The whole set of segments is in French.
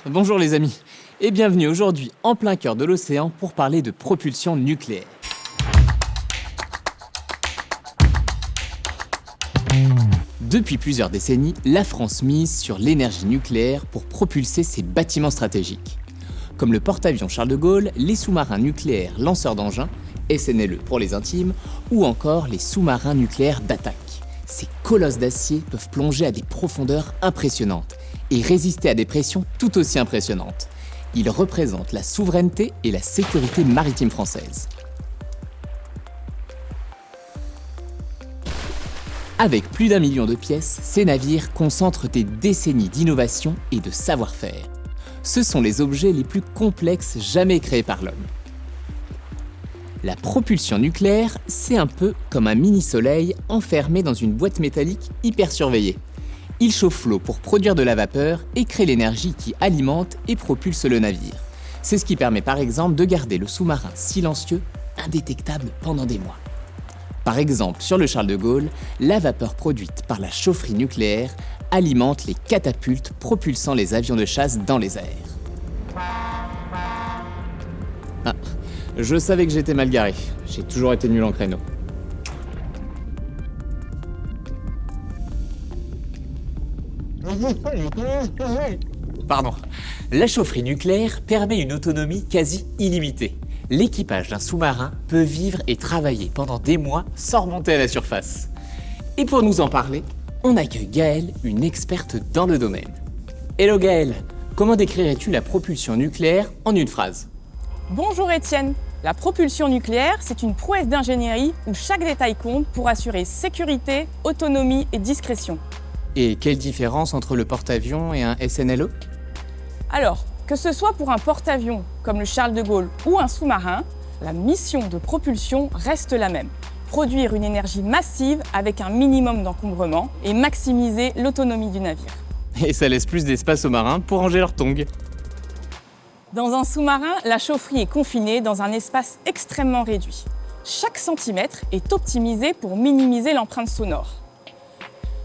Bonjour les amis, et bienvenue aujourd'hui en plein cœur de l'océan pour parler de propulsion nucléaire. Depuis plusieurs décennies, la France mise sur l'énergie nucléaire pour propulser ses bâtiments stratégiques. Comme le porte-avions Charles de Gaulle, les sous-marins nucléaires lanceurs d'engins, SNLE pour les intimes, ou encore les sous-marins nucléaires d'attaque. Ces colosses d'acier peuvent plonger à des profondeurs impressionnantes et résister à des pressions tout aussi impressionnantes. Ils représentent la souveraineté et la sécurité maritime française. Avec plus d'1 million de pièces, ces navires concentrent des décennies d'innovation et de savoir-faire. Ce sont les objets les plus complexes jamais créés par l'homme. La propulsion nucléaire, c'est un peu comme un mini-soleil enfermé dans une boîte métallique hyper surveillée. Il chauffe l'eau pour produire de la vapeur et crée l'énergie qui alimente et propulse le navire. C'est ce qui permet par exemple de garder le sous-marin silencieux, indétectable pendant des mois. Par exemple, sur le Charles de Gaulle, la vapeur produite par la chaufferie nucléaire alimente les catapultes propulsant les avions de chasse dans les airs. Je savais que j'étais mal garé. J'ai toujours été nul en créneau. Pardon. La chaufferie nucléaire permet une autonomie quasi illimitée. L'équipage d'un sous-marin peut vivre et travailler pendant des mois sans remonter à la surface. Et pour nous en parler, on accueille Gaëlle, une experte dans le domaine. Hello Gaëlle, comment décrirais-tu la propulsion nucléaire en une phrase ? Bonjour Étienne. La propulsion nucléaire, c'est une prouesse d'ingénierie où chaque détail compte pour assurer sécurité, autonomie et discrétion. Et quelle différence entre le porte-avions et un SNLE ? Alors, que ce soit pour un porte-avions comme le Charles de Gaulle ou un sous-marin, la mission de propulsion reste la même. Produire une énergie massive avec un minimum d'encombrement et maximiser l'autonomie du navire. Et ça laisse plus d'espace aux marins pour ranger leurs tongs. Dans un sous-marin, la chaufferie est confinée dans un espace extrêmement réduit. Chaque centimètre est optimisé pour minimiser l'empreinte sonore.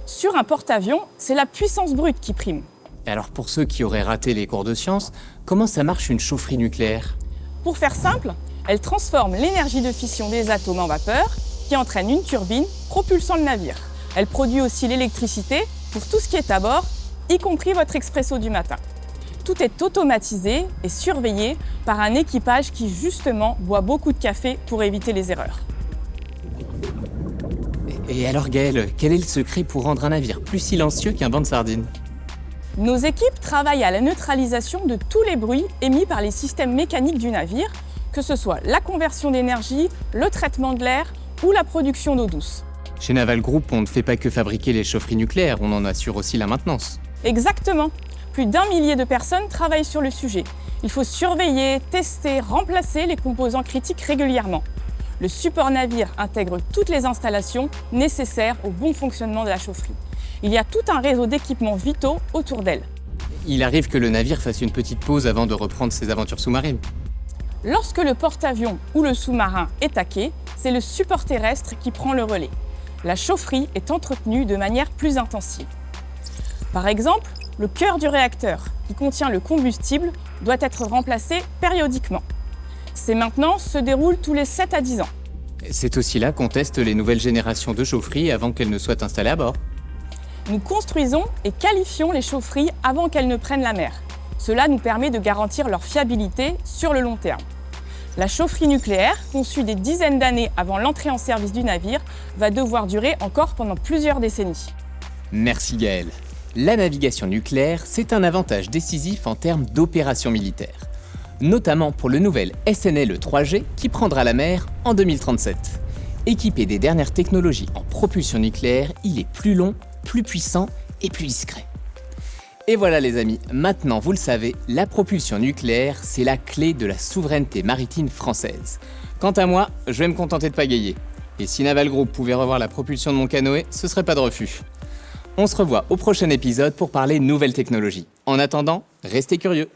Sur un porte-avions, c'est la puissance brute qui prime. Alors pour ceux qui auraient raté les cours de sciences, comment ça marche une chaufferie nucléaire ? Pour faire simple, elle transforme l'énergie de fission des atomes en vapeur qui entraîne une turbine propulsant le navire. Elle produit aussi l'électricité pour tout ce qui est à bord, y compris votre expresso du matin. Tout est automatisé et surveillé par un équipage qui justement boit beaucoup de café pour éviter les erreurs. Et alors Gaëlle, quel est le secret pour rendre un navire plus silencieux qu'un banc de sardines ? Nos équipes travaillent à la neutralisation de tous les bruits émis par les systèmes mécaniques du navire, que ce soit la conversion d'énergie, le traitement de l'air ou la production d'eau douce. Chez Naval Group, on ne fait pas que fabriquer les chaufferies nucléaires, on en assure aussi la maintenance. Exactement. Plus d'1 millier de personnes travaillent sur le sujet. Il faut surveiller, tester, remplacer les composants critiques régulièrement. Le support navire intègre toutes les installations nécessaires au bon fonctionnement de la chaufferie. Il y a tout un réseau d'équipements vitaux autour d'elle. Il arrive que le navire fasse une petite pause avant de reprendre ses aventures sous-marines. Lorsque le porte-avions ou le sous-marin est taqué, c'est le support terrestre qui prend le relais. La chaufferie est entretenue de manière plus intensive. Par exemple, le cœur du réacteur, qui contient le combustible, doit être remplacé périodiquement. Ces maintenances se déroulent tous les 7 à 10 ans. C'est aussi là qu'on teste les nouvelles générations de chaufferies avant qu'elles ne soient installées à bord. Nous construisons et qualifions les chaufferies avant qu'elles ne prennent la mer. Cela nous permet de garantir leur fiabilité sur le long terme. La chaufferie nucléaire, conçue des dizaines d'années avant l'entrée en service du navire, va devoir durer encore pendant plusieurs décennies. Merci Gaëlle. La navigation nucléaire, c'est un avantage décisif en termes d'opérations militaires. Notamment pour le nouvel SNLE 3G qui prendra la mer en 2037. Équipé des dernières technologies en propulsion nucléaire, il est plus long, plus puissant et plus discret. Et voilà les amis, maintenant vous le savez, la propulsion nucléaire, c'est la clé de la souveraineté maritime française. Quant à moi, je vais me contenter de pagayer. Et si Naval Group pouvait revoir la propulsion de mon canoë, ce serait pas de refus. On se revoit au prochain épisode pour parler nouvelles technologies. En attendant, restez curieux.